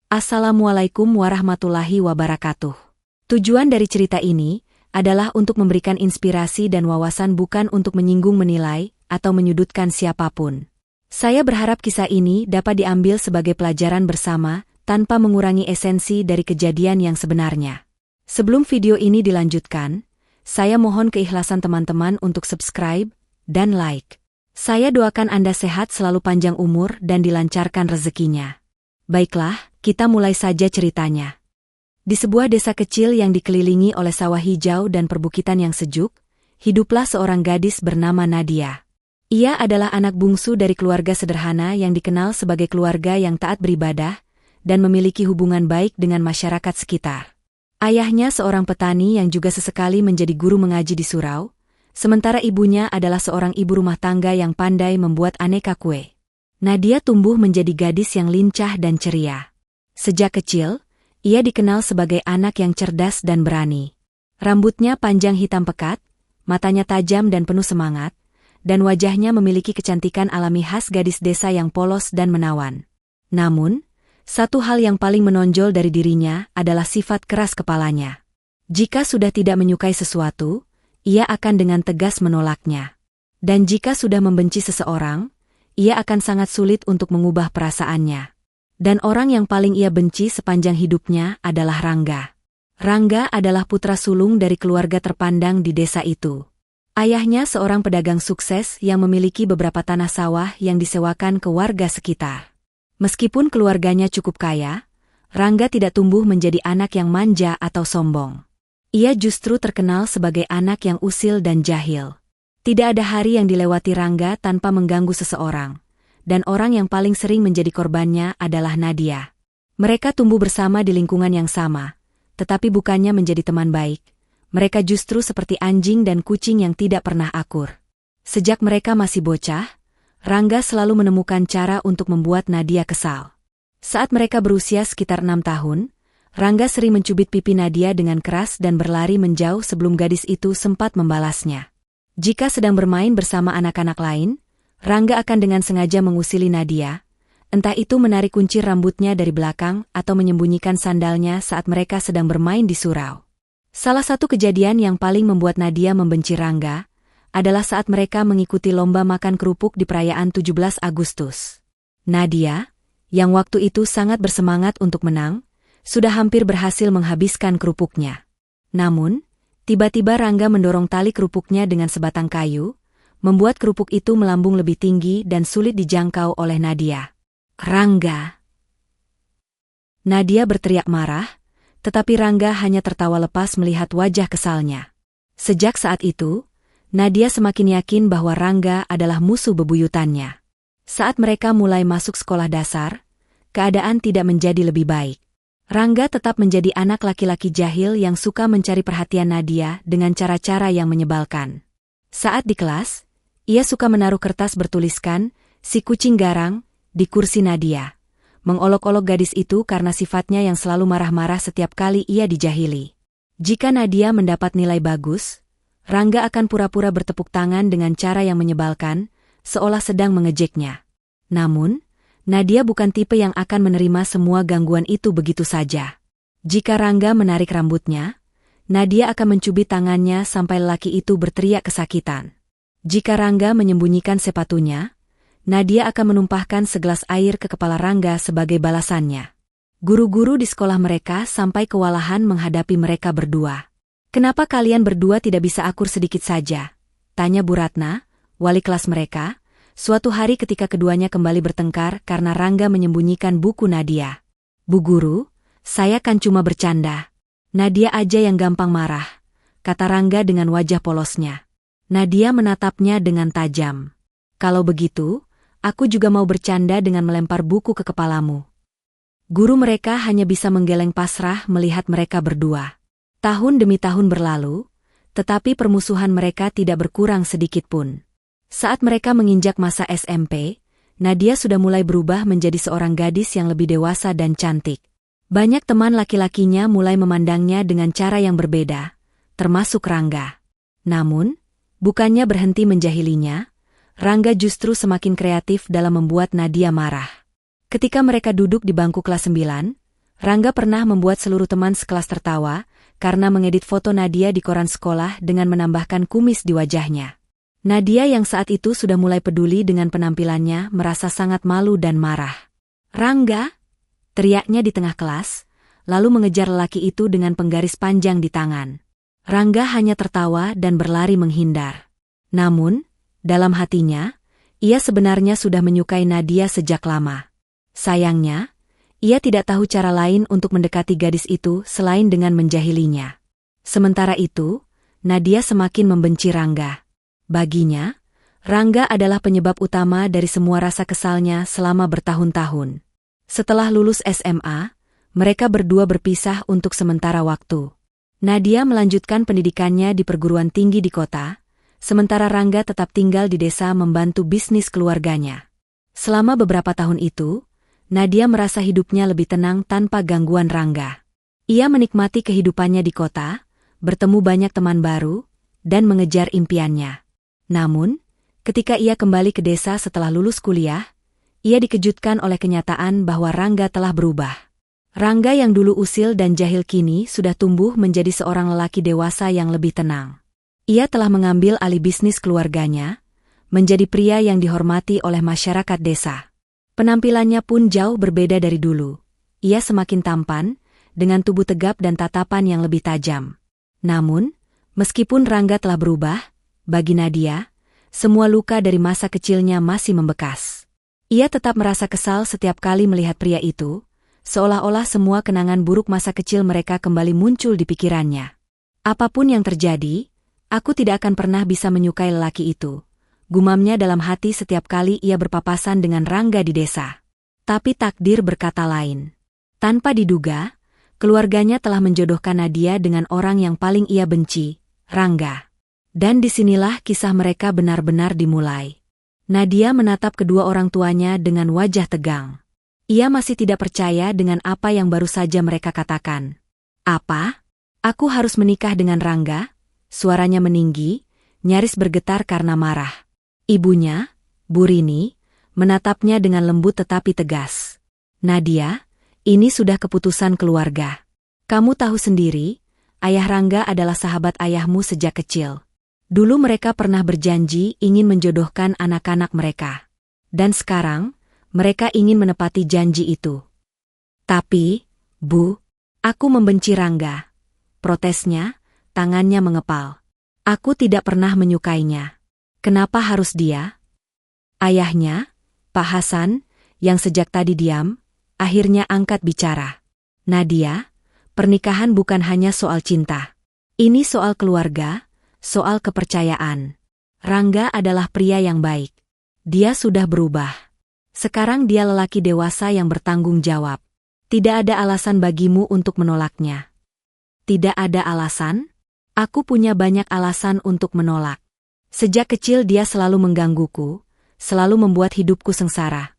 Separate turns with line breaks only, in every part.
Assalamualaikum warahmatullahi wabarakatuh. Tujuan dari cerita ini adalah untuk memberikan inspirasi dan wawasan, bukan untuk menyinggung, menilai, atau menyudutkan siapapun. Saya berharap kisah ini dapat diambil sebagai pelajaran bersama, tanpa mengurangi esensi dari kejadian yang sebenarnya. Sebelum video ini dilanjutkan, saya mohon keikhlasan teman-teman untuk subscribe dan like. Saya doakan Anda sehat selalu, panjang umur, dan dilancarkan rezekinya. Baiklah, kita mulai saja ceritanya. Di sebuah desa kecil yang dikelilingi oleh sawah hijau dan perbukitan yang sejuk, hiduplah seorang gadis bernama Nadia. Ia adalah anak bungsu dari keluarga sederhana yang dikenal sebagai keluarga yang taat beribadah dan memiliki hubungan baik dengan masyarakat sekitar. Ayahnya seorang petani yang juga sesekali menjadi guru mengaji di surau, sementara ibunya adalah seorang ibu rumah tangga yang pandai membuat aneka kue. Nadia tumbuh menjadi gadis yang lincah dan ceria. Sejak kecil, ia dikenal sebagai anak yang cerdas dan berani. Rambutnya panjang hitam pekat, matanya tajam dan penuh semangat, dan wajahnya memiliki kecantikan alami khas gadis desa yang polos dan menawan. Namun, satu hal yang paling menonjol dari dirinya adalah sifat keras kepalanya. Jika sudah tidak menyukai sesuatu, ia akan dengan tegas menolaknya. Dan jika sudah membenci seseorang, ia akan sangat sulit untuk mengubah perasaannya. Dan orang yang paling ia benci sepanjang hidupnya adalah Rangga. Rangga adalah putra sulung dari keluarga terpandang di desa itu. Ayahnya seorang pedagang sukses yang memiliki beberapa tanah sawah yang disewakan ke warga sekitar. Meskipun keluarganya cukup kaya, Rangga tidak tumbuh menjadi anak yang manja atau sombong. Ia justru terkenal sebagai anak yang usil dan jahil. Tidak ada hari yang dilewati Rangga tanpa mengganggu seseorang, dan orang yang paling sering menjadi korbannya adalah Nadia. Mereka tumbuh bersama di lingkungan yang sama, tetapi bukannya menjadi teman baik. Mereka justru seperti anjing dan kucing yang tidak pernah akur. Sejak mereka masih bocah, Rangga selalu menemukan cara untuk membuat Nadia kesal. Saat mereka berusia sekitar 6 tahun, Rangga sering mencubit pipi Nadia dengan keras dan berlari menjauh sebelum gadis itu sempat membalasnya. Jika sedang bermain bersama anak-anak lain, Rangga akan dengan sengaja mengusili Nadia, entah itu menarik kunci rambutnya dari belakang atau menyembunyikan sandalnya saat mereka sedang bermain di surau. Salah satu kejadian yang paling membuat Nadia membenci Rangga adalah saat mereka mengikuti lomba makan kerupuk di perayaan 17 Agustus. Nadia, yang waktu itu sangat bersemangat untuk menang, sudah hampir berhasil menghabiskan kerupuknya. Namun, tiba-tiba Rangga mendorong tali kerupuknya dengan sebatang kayu, membuat kerupuk itu melambung lebih tinggi dan sulit dijangkau oleh Nadia. "Rangga!" Nadia berteriak marah, tetapi Rangga hanya tertawa lepas melihat wajah kesalnya. Sejak saat itu, Nadia semakin yakin bahwa Rangga adalah musuh bebuyutannya. Saat mereka mulai masuk sekolah dasar, keadaan tidak menjadi lebih baik. Rangga tetap menjadi anak laki-laki jahil yang suka mencari perhatian Nadia dengan cara-cara yang menyebalkan. Saat di kelas, ia suka menaruh kertas bertuliskan, "Si kucing garang," di kursi Nadia. Mengolok-olok gadis itu karena sifatnya yang selalu marah-marah setiap kali ia dijahili. Jika Nadia mendapat nilai bagus, Rangga akan pura-pura bertepuk tangan dengan cara yang menyebalkan, seolah sedang mengejeknya. Namun, Nadia bukan tipe yang akan menerima semua gangguan itu begitu saja. Jika Rangga menarik rambutnya, Nadia akan mencubit tangannya sampai lelaki itu berteriak kesakitan. Jika Rangga menyembunyikan sepatunya, Nadia akan menumpahkan segelas air ke kepala Rangga sebagai balasannya. Guru-guru di sekolah mereka sampai kewalahan menghadapi mereka berdua. "Kenapa kalian berdua tidak bisa akur sedikit saja?" tanya Bu Ratna, wali kelas mereka, suatu hari ketika keduanya kembali bertengkar karena Rangga menyembunyikan buku Nadia. "Bu Guru, saya kan cuma bercanda. Nadia aja yang gampang marah," kata Rangga dengan wajah polosnya. Nadia menatapnya dengan tajam. "Kalau begitu, aku juga mau bercanda dengan melempar buku ke kepalamu." Guru mereka hanya bisa menggeleng pasrah melihat mereka berdua. Tahun demi tahun berlalu, tetapi permusuhan mereka tidak berkurang sedikit pun. Saat mereka menginjak masa SMP, Nadia sudah mulai berubah menjadi seorang gadis yang lebih dewasa dan cantik. Banyak teman laki-lakinya mulai memandangnya dengan cara yang berbeda, termasuk Rangga. Namun, bukannya berhenti menjahilinya, Rangga justru semakin kreatif dalam membuat Nadia marah. Ketika mereka duduk di bangku kelas 9, Rangga pernah membuat seluruh teman sekelas tertawa karena mengedit foto Nadia di koran sekolah dengan menambahkan kumis di wajahnya. Nadia yang saat itu sudah mulai peduli dengan penampilannya merasa sangat malu dan marah. "Rangga!" teriaknya di tengah kelas, lalu mengejar lelaki itu dengan penggaris panjang di tangan. Rangga hanya tertawa dan berlari menghindar. Namun, dalam hatinya, ia sebenarnya sudah menyukai Nadia sejak lama. Sayangnya, ia tidak tahu cara lain untuk mendekati gadis itu selain dengan menjahilinya. Sementara itu, Nadia semakin membenci Rangga. Baginya, Rangga adalah penyebab utama dari semua rasa kesalnya selama bertahun-tahun. Setelah lulus SMA, mereka berdua berpisah untuk sementara waktu. Nadia melanjutkan pendidikannya di perguruan tinggi di kota, sementara Rangga tetap tinggal di desa membantu bisnis keluarganya. Selama beberapa tahun itu, Nadia merasa hidupnya lebih tenang tanpa gangguan Rangga. Ia menikmati kehidupannya di kota, bertemu banyak teman baru, dan mengejar impiannya. Namun, ketika ia kembali ke desa setelah lulus kuliah, ia dikejutkan oleh kenyataan bahwa Rangga telah berubah. Rangga yang dulu usil dan jahil kini sudah tumbuh menjadi seorang lelaki dewasa yang lebih tenang. Ia telah mengambil alih bisnis keluarganya, menjadi pria yang dihormati oleh masyarakat desa. Penampilannya pun jauh berbeda dari dulu. Ia semakin tampan, dengan tubuh tegap dan tatapan yang lebih tajam. Namun, meskipun Rangga telah berubah, bagi Nadia, semua luka dari masa kecilnya masih membekas. Ia tetap merasa kesal setiap kali melihat pria itu, seolah-olah semua kenangan buruk masa kecil mereka kembali muncul di pikirannya. "Apapun yang terjadi, aku tidak akan pernah bisa menyukai lelaki itu," gumamnya dalam hati setiap kali ia berpapasan dengan Rangga di desa. Tapi takdir berkata lain. Tanpa diduga, keluarganya telah menjodohkan Nadia dengan orang yang paling ia benci, Rangga. Dan disinilah kisah mereka benar-benar dimulai. Nadia menatap kedua orang tuanya dengan wajah tegang. Ia masih tidak percaya dengan apa yang baru saja mereka katakan. "Apa? Aku harus menikah dengan Rangga?" Suaranya meninggi, nyaris bergetar karena marah. Ibunya, Bu Rini, menatapnya dengan lembut tetapi tegas. "Nadia, ini sudah keputusan keluarga. Kamu tahu sendiri, ayah Rangga adalah sahabat ayahmu sejak kecil. Dulu mereka pernah berjanji ingin menjodohkan anak-anak mereka. Dan sekarang, mereka ingin menepati janji itu." "Tapi, Bu, aku membenci Rangga," protesnya, tangannya mengepal. "Aku tidak pernah menyukainya. Kenapa harus dia?" Ayahnya, Pak Hasan, yang sejak tadi diam, akhirnya angkat bicara. "Nadia, pernikahan bukan hanya soal cinta. Ini soal keluarga, soal kepercayaan. Rangga adalah pria yang baik. Dia sudah berubah. Sekarang dia lelaki dewasa yang bertanggung jawab. Tidak ada alasan bagimu untuk menolaknya." "Tidak ada alasan? Aku punya banyak alasan untuk menolak. Sejak kecil dia selalu menggangguku, selalu membuat hidupku sengsara."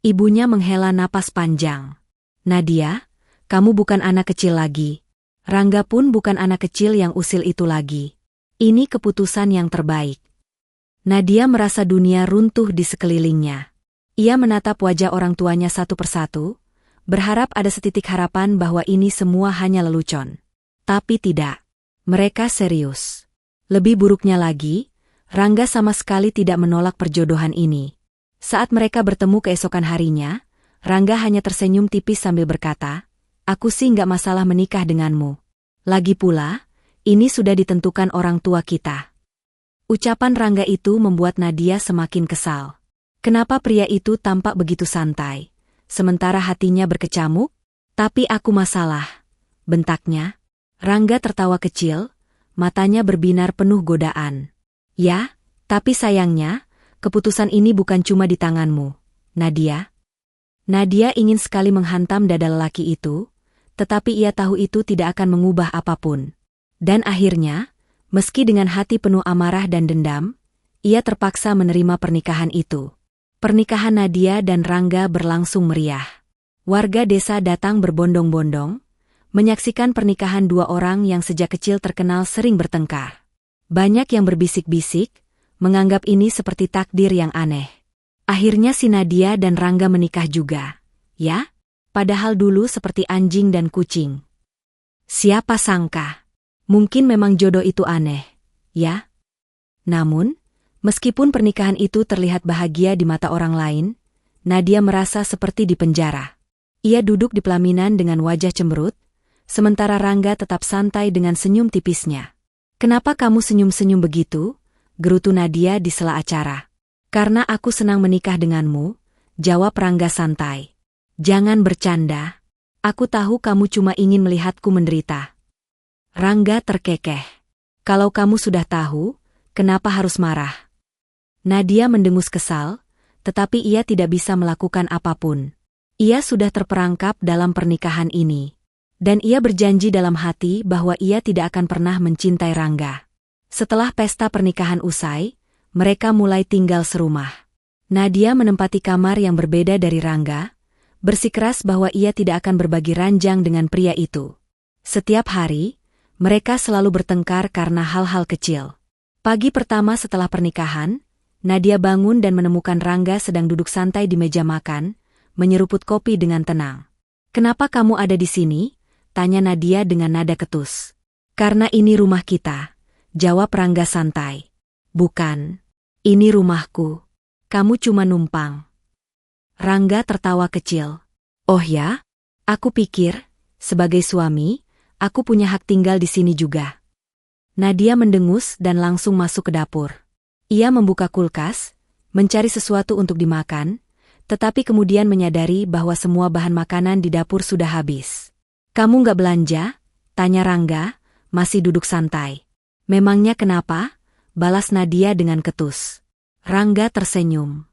Ibunya menghela napas panjang. "Nadia, kamu bukan anak kecil lagi. Rangga pun bukan anak kecil yang usil itu lagi. Ini keputusan yang terbaik." Nadia merasa dunia runtuh di sekelilingnya. Ia menatap wajah orang tuanya satu persatu, berharap ada setitik harapan bahwa ini semua hanya lelucon. Tapi tidak. Mereka serius. Lebih buruknya lagi, Rangga sama sekali tidak menolak perjodohan ini. Saat mereka bertemu keesokan harinya, Rangga hanya tersenyum tipis sambil berkata, "Aku sih nggak masalah menikah denganmu. Lagi pula, ini sudah ditentukan orang tua kita." Ucapan Rangga itu membuat Nadia semakin kesal. Kenapa pria itu tampak begitu santai, sementara hatinya berkecamuk? "Tapi aku masalah," bentaknya. Rangga tertawa kecil, matanya berbinar penuh godaan. "Ya, tapi sayangnya, keputusan ini bukan cuma di tanganmu, Nadia." Nadia ingin sekali menghantam dada lelaki itu, tetapi ia tahu itu tidak akan mengubah apapun. Dan akhirnya, meski dengan hati penuh amarah dan dendam, ia terpaksa menerima pernikahan itu. Pernikahan Nadia dan Rangga berlangsung meriah. Warga desa datang berbondong-bondong, menyaksikan pernikahan dua orang yang sejak kecil terkenal sering bertengkar. Banyak yang berbisik-bisik, menganggap ini seperti takdir yang aneh. Akhirnya si Nadia dan Rangga menikah juga. "Ya?" padahal dulu seperti anjing dan kucing. Siapa sangka? Mungkin memang jodoh itu aneh, ya? Namun, meskipun pernikahan itu terlihat bahagia di mata orang lain, Nadia merasa seperti di penjara. Ia duduk di pelaminan dengan wajah cemberut, sementara Rangga tetap santai dengan senyum tipisnya. "Kenapa kamu senyum-senyum begitu?" gerutu Nadia di sela acara. "Karena aku senang menikah denganmu," jawab Rangga santai. "Jangan bercanda. Aku tahu kamu cuma ingin melihatku menderita." Rangga terkekeh. "Kalau kamu sudah tahu, kenapa harus marah?" Nadia mendengus kesal, tetapi ia tidak bisa melakukan apapun. Ia sudah terperangkap dalam pernikahan ini. Dan ia berjanji dalam hati bahwa ia tidak akan pernah mencintai Rangga. Setelah pesta pernikahan usai, mereka mulai tinggal serumah. Nadia menempati kamar yang berbeda dari Rangga, bersikeras bahwa ia tidak akan berbagi ranjang dengan pria itu. Setiap hari, mereka selalu bertengkar karena hal-hal kecil. Pagi pertama setelah pernikahan, Nadia bangun dan menemukan Rangga sedang duduk santai di meja makan, menyeruput kopi dengan tenang. "Kenapa kamu ada di sini?" tanya Nadia dengan nada ketus. "Karena ini rumah kita," jawab Rangga santai. "Bukan. Ini rumahku. Kamu cuma numpang." Rangga tertawa kecil. "Oh ya? Aku pikir, sebagai suami, aku punya hak tinggal di sini juga." Nadia mendengus dan langsung masuk ke dapur. Ia membuka kulkas, mencari sesuatu untuk dimakan, tetapi kemudian menyadari bahwa semua bahan makanan di dapur sudah habis. "Kamu nggak belanja?" tanya Rangga, masih duduk santai. "Memangnya kenapa?" balas Nadia dengan ketus. Rangga tersenyum.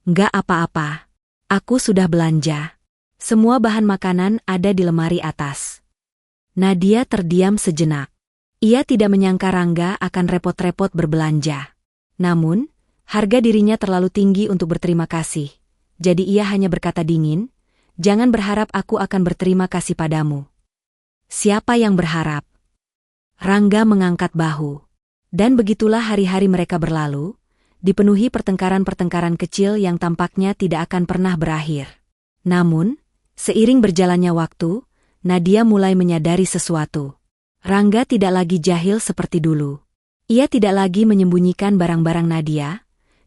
"Nggak apa-apa. Aku sudah belanja. Semua bahan makanan ada di lemari atas." Nadia terdiam sejenak. Ia tidak menyangka Rangga akan repot-repot berbelanja. Namun, harga dirinya terlalu tinggi untuk berterima kasih. Jadi ia hanya berkata dingin, "Jangan berharap aku akan berterima kasih padamu." "Siapa yang berharap?" Rangga mengangkat bahu. Dan begitulah hari-hari mereka berlalu, dipenuhi pertengkaran-pertengkaran kecil yang tampaknya tidak akan pernah berakhir. Namun, seiring berjalannya waktu, Nadia mulai menyadari sesuatu. Rangga tidak lagi jahil seperti dulu. Ia tidak lagi menyembunyikan barang-barang Nadia,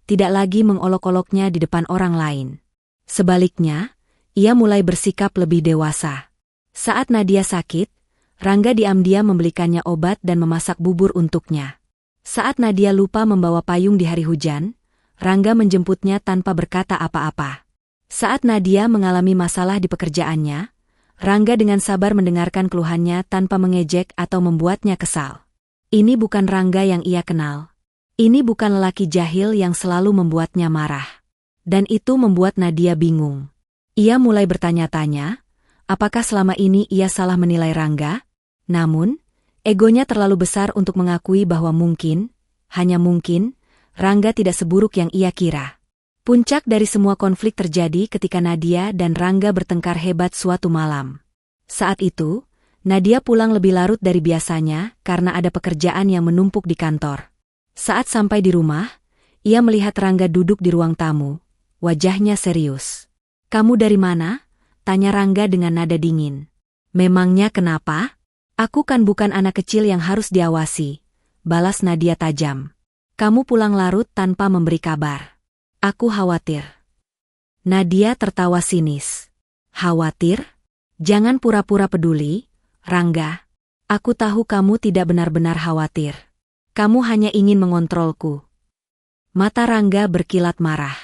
tidak lagi mengolok-oloknya di depan orang lain. Sebaliknya, ia mulai bersikap lebih dewasa. Saat Nadia sakit, Rangga diam-diam membelikannya obat dan memasak bubur untuknya. Saat Nadia lupa membawa payung di hari hujan, Rangga menjemputnya tanpa berkata apa-apa. Saat Nadia mengalami masalah di pekerjaannya, Rangga dengan sabar mendengarkan keluhannya tanpa mengejek atau membuatnya kesal. Ini bukan Rangga yang ia kenal. Ini bukan lelaki jahil yang selalu membuatnya marah. Dan itu membuat Nadia bingung. Ia mulai bertanya-tanya, apakah selama ini ia salah menilai Rangga? Namun, egonya terlalu besar untuk mengakui bahwa mungkin, hanya mungkin, Rangga tidak seburuk yang ia kira. Puncak dari semua konflik terjadi ketika Nadia dan Rangga bertengkar hebat suatu malam. Saat itu, Nadia pulang lebih larut dari biasanya karena ada pekerjaan yang menumpuk di kantor. Saat sampai di rumah, ia melihat Rangga duduk di ruang tamu. Wajahnya serius. "Kamu dari mana?" tanya Rangga dengan nada dingin. "Memangnya kenapa?" "Aku kan bukan anak kecil yang harus diawasi," balas Nadia tajam. "Kamu pulang larut tanpa memberi kabar. Aku khawatir." Nadia tertawa sinis. "Khawatir? Jangan pura-pura peduli, Rangga. Aku tahu kamu tidak benar-benar khawatir. Kamu hanya ingin mengontrolku." Mata Rangga berkilat marah.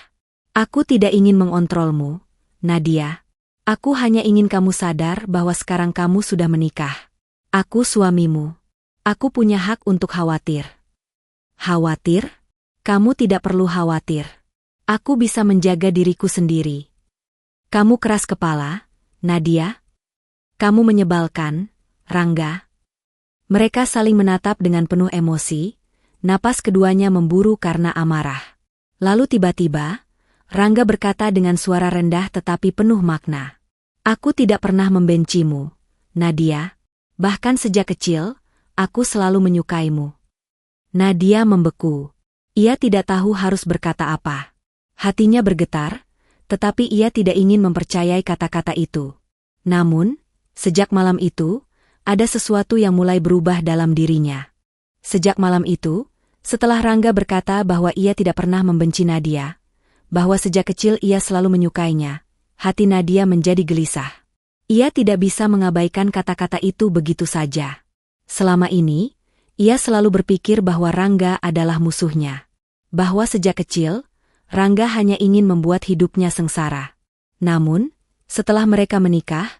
"Aku tidak ingin mengontrolmu, Nadia. Aku hanya ingin kamu sadar bahwa sekarang kamu sudah menikah. Aku suamimu. Aku punya hak untuk khawatir." "Khawatir? Kamu tidak perlu khawatir. Aku bisa menjaga diriku sendiri." "Kamu keras kepala, Nadia. Kamu menyebalkan, Rangga." Mereka saling menatap dengan penuh emosi, napas keduanya memburu karena amarah. Lalu tiba-tiba, Rangga berkata dengan suara rendah tetapi penuh makna. "Aku tidak pernah membencimu, Nadia. Bahkan sejak kecil, aku selalu menyukaimu." Nadia membeku. Ia tidak tahu harus berkata apa. Hatinya bergetar, tetapi ia tidak ingin mempercayai kata-kata itu. Namun, sejak malam itu, ada sesuatu yang mulai berubah dalam dirinya. Sejak malam itu, setelah Rangga berkata bahwa ia tidak pernah membenci Nadia, bahwa sejak kecil ia selalu menyukainya, hati Nadia menjadi gelisah. Ia tidak bisa mengabaikan kata-kata itu begitu saja. Selama ini, ia selalu berpikir bahwa Rangga adalah musuhnya. Bahwa sejak kecil, Rangga hanya ingin membuat hidupnya sengsara. Namun, setelah mereka menikah,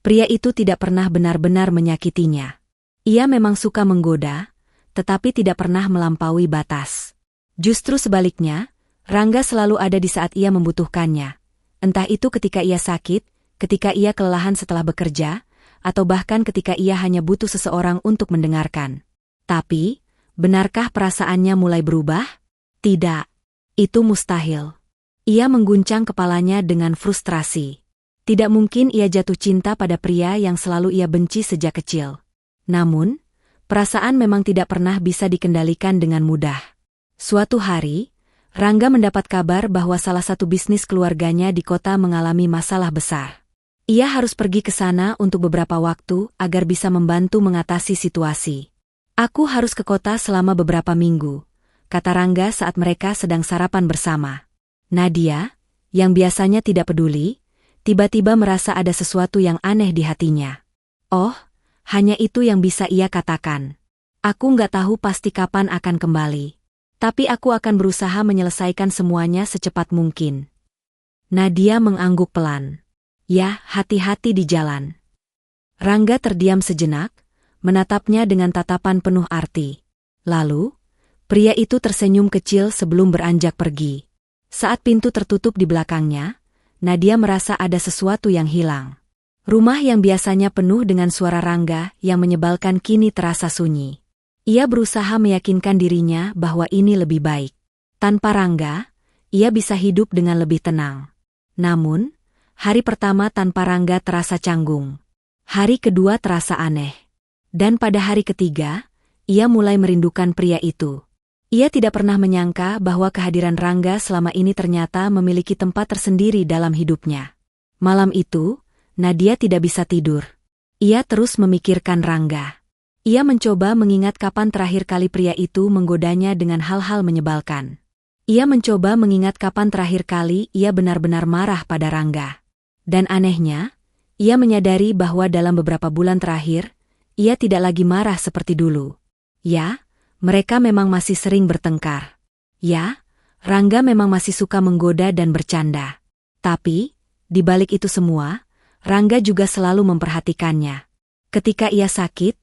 pria itu tidak pernah benar-benar menyakitinya. Ia memang suka menggoda, tetapi tidak pernah melampaui batas. Justru sebaliknya, Rangga selalu ada di saat ia membutuhkannya. Entah itu ketika ia sakit, ketika ia kelelahan setelah bekerja, atau bahkan ketika ia hanya butuh seseorang untuk mendengarkan. Tapi, benarkah perasaannya mulai berubah? Tidak. Itu mustahil. Ia mengguncang kepalanya dengan frustrasi. Tidak mungkin ia jatuh cinta pada pria yang selalu ia benci sejak kecil. Namun, perasaan memang tidak pernah bisa dikendalikan dengan mudah. Suatu hari, Rangga mendapat kabar bahwa salah satu bisnis keluarganya di kota mengalami masalah besar. Ia harus pergi ke sana untuk beberapa waktu agar bisa membantu mengatasi situasi. "Aku harus ke kota selama beberapa minggu," kata Rangga saat mereka sedang sarapan bersama. Nadia, yang biasanya tidak peduli, tiba-tiba merasa ada sesuatu yang aneh di hatinya. Oh, hanya itu yang bisa ia katakan. "Aku nggak tahu pasti kapan akan kembali. Tapi aku akan berusaha menyelesaikan semuanya secepat mungkin." Nadia mengangguk pelan. "Ya, hati-hati di jalan." Rangga terdiam sejenak, menatapnya dengan tatapan penuh arti. Lalu, pria itu tersenyum kecil sebelum beranjak pergi. Saat pintu tertutup di belakangnya, Nadia merasa ada sesuatu yang hilang. Rumah yang biasanya penuh dengan suara Rangga yang menyebalkan kini terasa sunyi. Ia berusaha meyakinkan dirinya bahwa ini lebih baik. Tanpa Rangga, ia bisa hidup dengan lebih tenang. Namun, hari pertama tanpa Rangga terasa canggung. Hari kedua terasa aneh. Dan pada hari ketiga, ia mulai merindukan pria itu. Ia tidak pernah menyangka bahwa kehadiran Rangga selama ini ternyata memiliki tempat tersendiri dalam hidupnya. Malam itu, Nadia tidak bisa tidur. Ia terus memikirkan Rangga. Ia mencoba mengingat kapan terakhir kali pria itu menggodanya dengan hal-hal menyebalkan. Ia mencoba mengingat kapan terakhir kali ia benar-benar marah pada Rangga. Dan anehnya, ia menyadari bahwa dalam beberapa bulan terakhir, ia tidak lagi marah seperti dulu. Ya, mereka memang masih sering bertengkar. Ya, Rangga memang masih suka menggoda dan bercanda. Tapi, di balik itu semua, Rangga juga selalu memperhatikannya. Ketika ia sakit,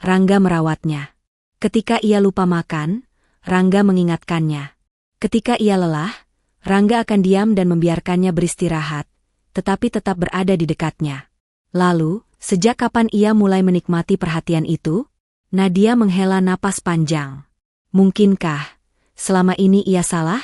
Rangga merawatnya. Ketika ia lupa makan, Rangga mengingatkannya. Ketika ia lelah, Rangga akan diam dan membiarkannya beristirahat, tetapi tetap berada di dekatnya. Lalu, sejak kapan ia mulai menikmati perhatian itu? Nadia menghela napas panjang. Mungkinkah selama ini ia salah?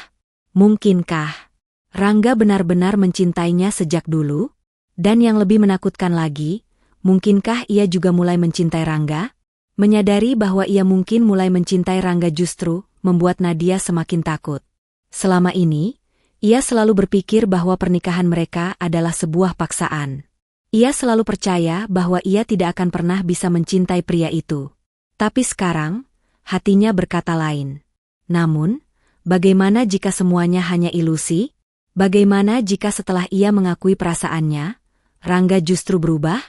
Mungkinkah Rangga benar-benar mencintainya sejak dulu? Dan yang lebih menakutkan lagi, mungkinkah ia juga mulai mencintai Rangga? Menyadari bahwa ia mungkin mulai mencintai Rangga justru membuat Nadia semakin takut. Selama ini, ia selalu berpikir bahwa pernikahan mereka adalah sebuah paksaan. Ia selalu percaya bahwa ia tidak akan pernah bisa mencintai pria itu. Tapi sekarang, hatinya berkata lain. Namun, bagaimana jika semuanya hanya ilusi? Bagaimana jika setelah ia mengakui perasaannya, Rangga justru berubah?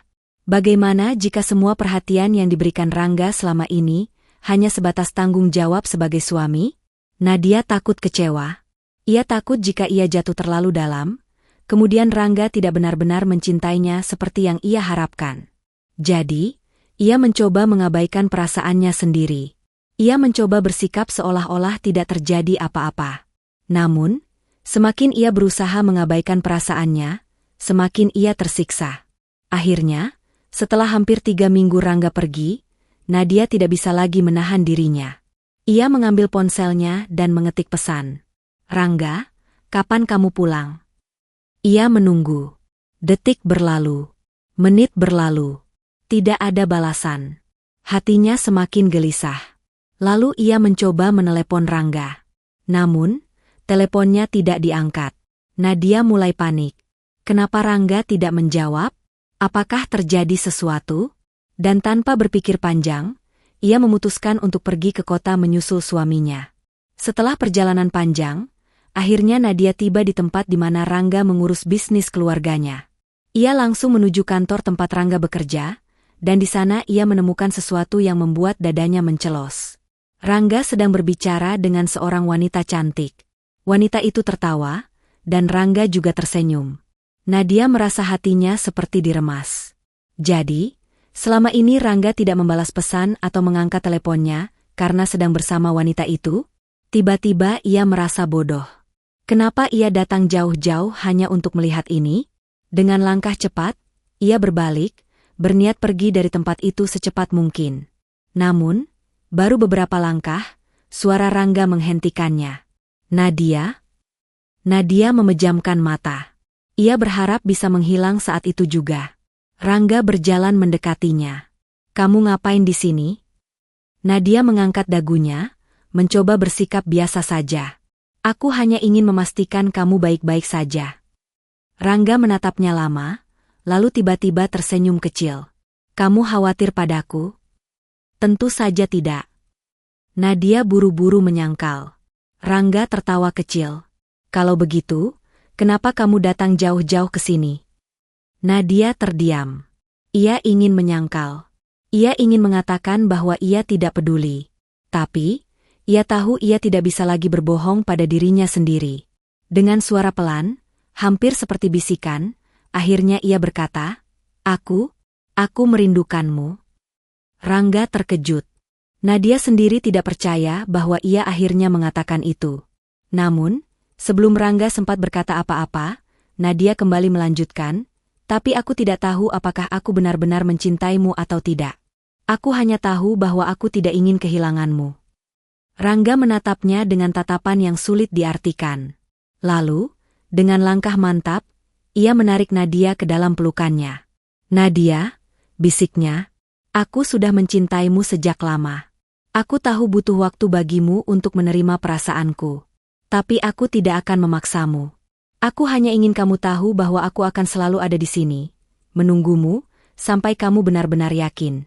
Bagaimana jika semua perhatian yang diberikan Rangga selama ini hanya sebatas tanggung jawab sebagai suami? Nadia takut kecewa. Ia takut jika ia jatuh terlalu dalam, kemudian Rangga tidak benar-benar mencintainya seperti yang ia harapkan. Jadi, ia mencoba mengabaikan perasaannya sendiri. Ia mencoba bersikap seolah-olah tidak terjadi apa-apa. Namun, semakin ia berusaha mengabaikan perasaannya, semakin ia tersiksa. Akhirnya, setelah hampir 3 minggu Rangga pergi, Nadia tidak bisa lagi menahan dirinya. Ia mengambil ponselnya dan mengetik pesan. "Rangga, kapan kamu pulang?" Ia menunggu. Detik berlalu. Menit berlalu. Tidak ada balasan. Hatinya semakin gelisah. Lalu ia mencoba menelepon Rangga. Namun, teleponnya tidak diangkat. Nadia mulai panik. Kenapa Rangga tidak menjawab? Apakah terjadi sesuatu? Dan tanpa berpikir panjang, ia memutuskan untuk pergi ke kota menyusul suaminya. Setelah perjalanan panjang, akhirnya Nadia tiba di tempat di mana Rangga mengurus bisnis keluarganya. Ia langsung menuju kantor tempat Rangga bekerja, dan di sana ia menemukan sesuatu yang membuat dadanya mencelos. Rangga sedang berbicara dengan seorang wanita cantik. Wanita itu tertawa, dan Rangga juga tersenyum. Nadia merasa hatinya seperti diremas. Jadi, selama ini Rangga tidak membalas pesan atau mengangkat teleponnya karena sedang bersama wanita itu. Tiba-tiba ia merasa bodoh. Kenapa ia datang jauh-jauh hanya untuk melihat ini? Dengan langkah cepat, ia berbalik, berniat pergi dari tempat itu secepat mungkin. Namun, baru beberapa langkah, suara Rangga menghentikannya. Nadia? Nadia memejamkan mata. Ia berharap bisa menghilang saat itu juga. Rangga berjalan mendekatinya. Kamu ngapain di sini? Nadia mengangkat dagunya, mencoba bersikap biasa saja. Aku hanya ingin memastikan kamu baik-baik saja. Rangga menatapnya lama, lalu tiba-tiba tersenyum kecil. Kamu khawatir padaku? Tentu saja tidak. Nadia buru-buru menyangkal. Rangga tertawa kecil. Kalau begitu, kenapa kamu datang jauh-jauh ke sini? Nadia terdiam. Ia ingin menyangkal. Ia ingin mengatakan bahwa ia tidak peduli. Tapi, ia tahu ia tidak bisa lagi berbohong pada dirinya sendiri. Dengan suara pelan, hampir seperti bisikan, akhirnya ia berkata, Aku merindukanmu. Rangga terkejut. Nadia sendiri tidak percaya bahwa ia akhirnya mengatakan itu. Namun, sebelum Rangga sempat berkata apa-apa, Nadia kembali melanjutkan, tapi aku tidak tahu apakah aku benar-benar mencintaimu atau tidak. Aku hanya tahu bahwa aku tidak ingin kehilanganmu. Rangga menatapnya dengan tatapan yang sulit diartikan. Lalu, dengan langkah mantap, ia menarik Nadia ke dalam pelukannya. Nadia, bisiknya, aku sudah mencintaimu sejak lama. Aku tahu butuh waktu bagimu untuk menerima perasaanku. Tapi aku tidak akan memaksamu. Aku hanya ingin kamu tahu bahwa aku akan selalu ada di sini, menunggumu, sampai kamu benar-benar yakin.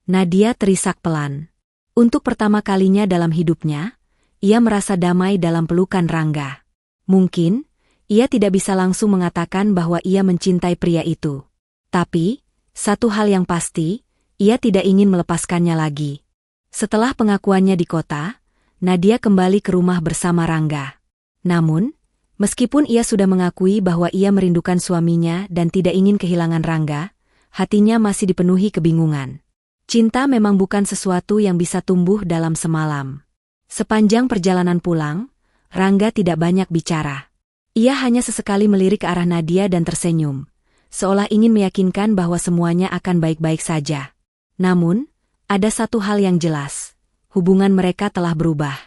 Nadia terisak pelan. Untuk pertama kalinya dalam hidupnya, ia merasa damai dalam pelukan Rangga. Mungkin, ia tidak bisa langsung mengatakan bahwa ia mencintai pria itu. Tapi, satu hal yang pasti, ia tidak ingin melepaskannya lagi. Setelah pengakuannya di kota, Nadia kembali ke rumah bersama Rangga. Namun, meskipun ia sudah mengakui bahwa ia merindukan suaminya dan tidak ingin kehilangan Rangga, hatinya masih dipenuhi kebingungan. Cinta memang bukan sesuatu yang bisa tumbuh dalam semalam. Sepanjang perjalanan pulang, Rangga tidak banyak bicara. Ia hanya sesekali melirik ke arah Nadia dan tersenyum, seolah ingin meyakinkan bahwa semuanya akan baik-baik saja. Namun, ada satu hal yang jelas, hubungan mereka telah berubah.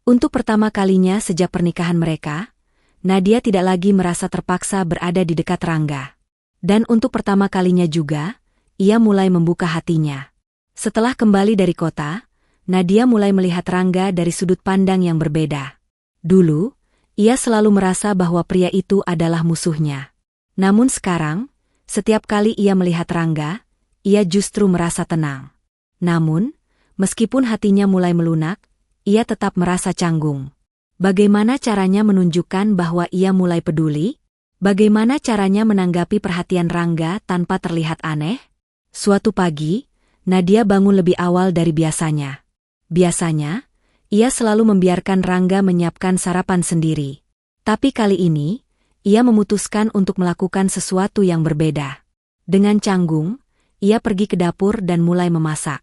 Untuk pertama kalinya sejak pernikahan mereka, Nadia tidak lagi merasa terpaksa berada di dekat Rangga. Dan untuk pertama kalinya juga, ia mulai membuka hatinya. Setelah kembali dari kota, Nadia mulai melihat Rangga dari sudut pandang yang berbeda. Dulu, ia selalu merasa bahwa pria itu adalah musuhnya. Namun sekarang, setiap kali ia melihat Rangga, ia justru merasa tenang. Namun, meskipun hatinya mulai melunak, ia tetap merasa canggung. Bagaimana caranya menunjukkan bahwa ia mulai peduli? Bagaimana caranya menanggapi perhatian Rangga tanpa terlihat aneh? Suatu pagi, Nadia bangun lebih awal dari biasanya. Biasanya, ia selalu membiarkan Rangga menyiapkan sarapan sendiri. Tapi kali ini, ia memutuskan untuk melakukan sesuatu yang berbeda. Dengan canggung, ia pergi ke dapur dan mulai memasak.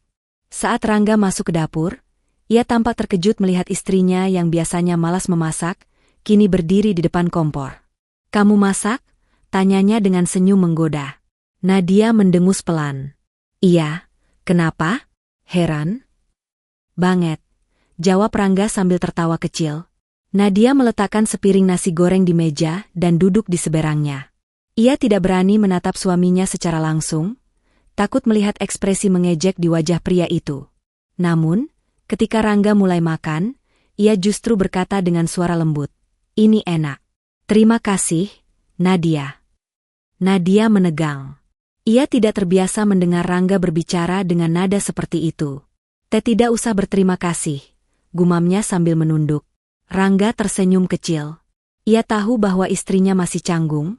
Saat Rangga masuk ke dapur, ia tampak terkejut melihat istrinya yang biasanya malas memasak, kini berdiri di depan kompor. "Kamu masak?" tanyanya dengan senyum menggoda. Nadia mendengus pelan. "Iya, kenapa? Heran?" "Banget," jawab Rangga sambil tertawa kecil. Nadia meletakkan sepiring nasi goreng di meja dan duduk di seberangnya. Ia tidak berani menatap suaminya secara langsung, takut melihat ekspresi mengejek di wajah pria itu. Namun, ketika Rangga mulai makan, ia justru berkata dengan suara lembut, "Ini enak." "Terima kasih, Nadia." Nadia menegang. Ia tidak terbiasa mendengar Rangga berbicara dengan nada seperti itu. Tidak usah berterima kasih, gumamnya sambil menunduk. Rangga tersenyum kecil. Ia tahu bahwa istrinya masih canggung,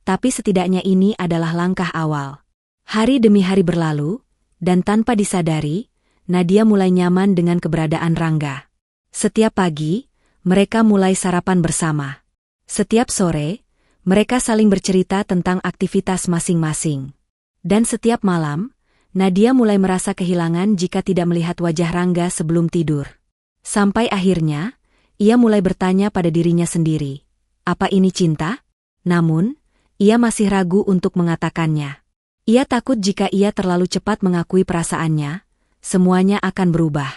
tapi setidaknya ini adalah langkah awal. Hari demi hari berlalu, dan tanpa disadari, Nadia mulai nyaman dengan keberadaan Rangga. Setiap pagi, mereka mulai sarapan bersama. Setiap sore, mereka saling bercerita tentang aktivitas masing-masing. Dan setiap malam, Nadia mulai merasa kehilangan jika tidak melihat wajah Rangga sebelum tidur. Sampai akhirnya, ia mulai bertanya pada dirinya sendiri, apa ini cinta? Namun, ia masih ragu untuk mengatakannya. Ia takut jika ia terlalu cepat mengakui perasaannya, semuanya akan berubah.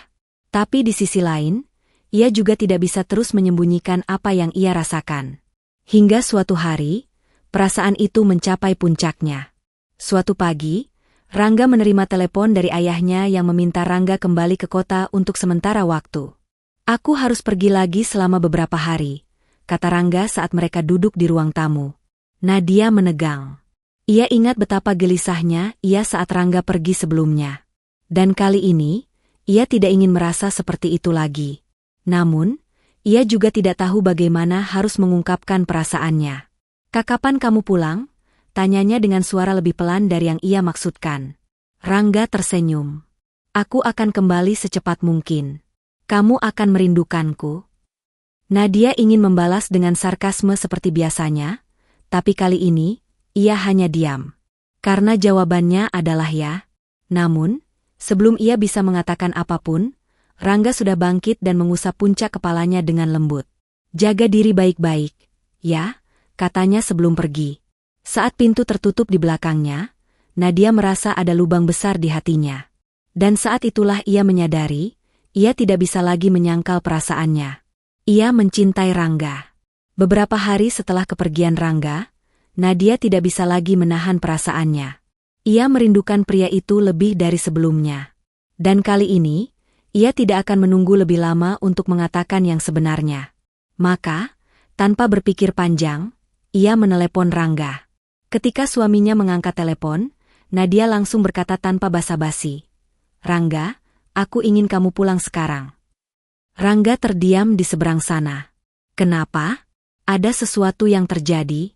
Tapi di sisi lain, ia juga tidak bisa terus menyembunyikan apa yang ia rasakan. Hingga suatu hari, perasaan itu mencapai puncaknya. Suatu pagi, Rangga menerima telepon dari ayahnya yang meminta Rangga kembali ke kota untuk sementara waktu. Aku harus pergi lagi selama beberapa hari, kata Rangga saat mereka duduk di ruang tamu. Nadia menegang. Ia ingat betapa gelisahnya ia saat Rangga pergi sebelumnya. Dan kali ini, ia tidak ingin merasa seperti itu lagi. Namun, ia juga tidak tahu bagaimana harus mengungkapkan perasaannya. Kapan kamu pulang? Tanyanya dengan suara lebih pelan dari yang ia maksudkan. Rangga tersenyum. Aku akan kembali secepat mungkin. Kamu akan merindukanku. Nadia ingin membalas dengan sarkasme seperti biasanya, tapi kali ini, ia hanya diam. Karena jawabannya adalah ya. Namun, sebelum ia bisa mengatakan apapun, Rangga sudah bangkit dan mengusap puncak kepalanya dengan lembut. Jaga diri baik-baik, ya, katanya sebelum pergi. Saat pintu tertutup di belakangnya, Nadia merasa ada lubang besar di hatinya. Dan saat itulah ia menyadari, ia tidak bisa lagi menyangkal perasaannya. Ia mencintai Rangga. Beberapa hari setelah kepergian Rangga, Nadia tidak bisa lagi menahan perasaannya. Ia merindukan pria itu lebih dari sebelumnya. Dan kali ini, ia tidak akan menunggu lebih lama untuk mengatakan yang sebenarnya. Maka, tanpa berpikir panjang, ia menelepon Rangga. Ketika suaminya mengangkat telepon, Nadia langsung berkata tanpa basa-basi, Rangga, aku ingin kamu pulang sekarang. Rangga terdiam di seberang sana. Kenapa? Ada sesuatu yang terjadi?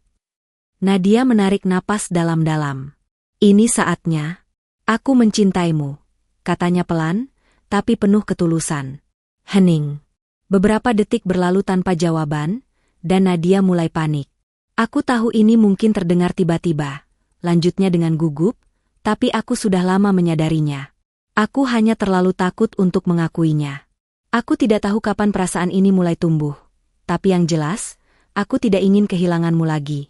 Nadia menarik napas dalam-dalam. Ini saatnya. Aku mencintaimu, katanya pelan, tapi penuh ketulusan. Hening. Beberapa detik berlalu tanpa jawaban, dan Nadia mulai panik. Aku tahu ini mungkin terdengar tiba-tiba, lanjutnya dengan gugup, tapi aku sudah lama menyadarinya. Aku hanya terlalu takut untuk mengakuinya. Aku tidak tahu kapan perasaan ini mulai tumbuh, tapi yang jelas, aku tidak ingin kehilanganmu lagi.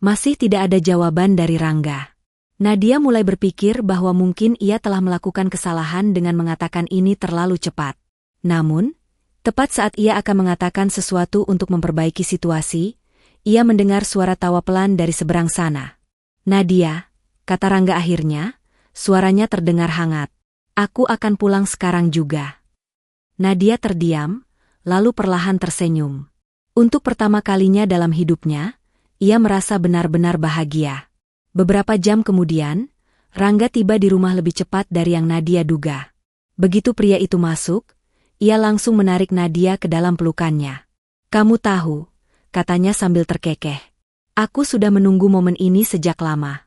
Masih tidak ada jawaban dari Rangga. Nadia mulai berpikir bahwa mungkin ia telah melakukan kesalahan dengan mengatakan ini terlalu cepat. Namun, tepat saat ia akan mengatakan sesuatu untuk memperbaiki situasi, ia mendengar suara tawa pelan dari seberang sana. Nadia, kata Rangga akhirnya, suaranya terdengar hangat. Aku akan pulang sekarang juga. Nadia terdiam, lalu perlahan tersenyum. Untuk pertama kalinya dalam hidupnya, ia merasa benar-benar bahagia. Beberapa jam kemudian, Rangga tiba di rumah lebih cepat dari yang Nadia duga. Begitu pria itu masuk, ia langsung menarik Nadia ke dalam pelukannya. Kamu tahu, katanya sambil terkekeh. Aku sudah menunggu momen ini sejak lama.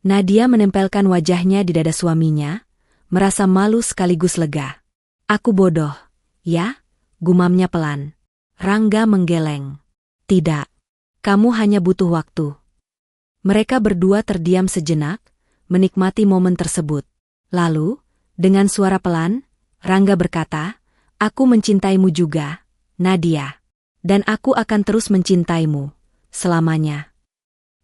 Nadia menempelkan wajahnya di dada suaminya, merasa malu sekaligus lega. Aku bodoh, ya? Gumamnya pelan. Rangga menggeleng. Tidak. Kamu hanya butuh waktu. Mereka berdua terdiam sejenak, menikmati momen tersebut. Lalu, dengan suara pelan, Rangga berkata, aku mencintaimu juga, Nadia. Dan aku akan terus mencintaimu, selamanya.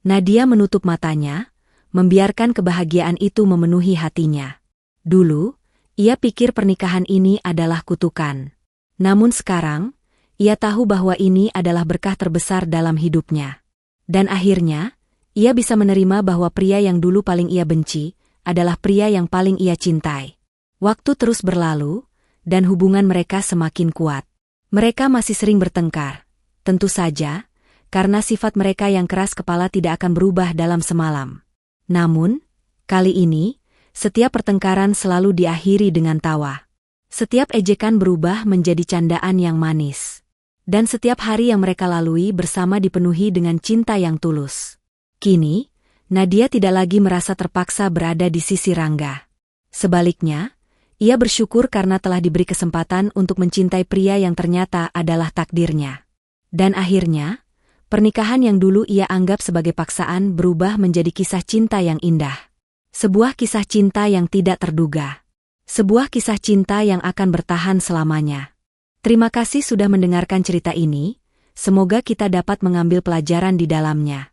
Nadia menutup matanya, membiarkan kebahagiaan itu memenuhi hatinya. Dulu, ia pikir pernikahan ini adalah kutukan. Namun sekarang, ia tahu bahwa ini adalah berkah terbesar dalam hidupnya. Dan akhirnya, ia bisa menerima bahwa pria yang dulu paling ia benci, adalah pria yang paling ia cintai. Waktu terus berlalu, dan hubungan mereka semakin kuat. Mereka masih sering bertengkar, tentu saja, karena sifat mereka yang keras kepala tidak akan berubah dalam semalam. Namun, kali ini, setiap pertengkaran selalu diakhiri dengan tawa. Setiap ejekan berubah menjadi candaan yang manis. Dan setiap hari yang mereka lalui bersama dipenuhi dengan cinta yang tulus. Kini, Nadia tidak lagi merasa terpaksa berada di sisi Rangga. Sebaliknya, ia bersyukur karena telah diberi kesempatan untuk mencintai pria yang ternyata adalah takdirnya. Dan akhirnya, pernikahan yang dulu ia anggap sebagai paksaan berubah menjadi kisah cinta yang indah. Sebuah kisah cinta yang tidak terduga. Sebuah kisah cinta yang akan bertahan selamanya. Terima kasih sudah mendengarkan cerita ini, semoga kita dapat mengambil pelajaran di dalamnya.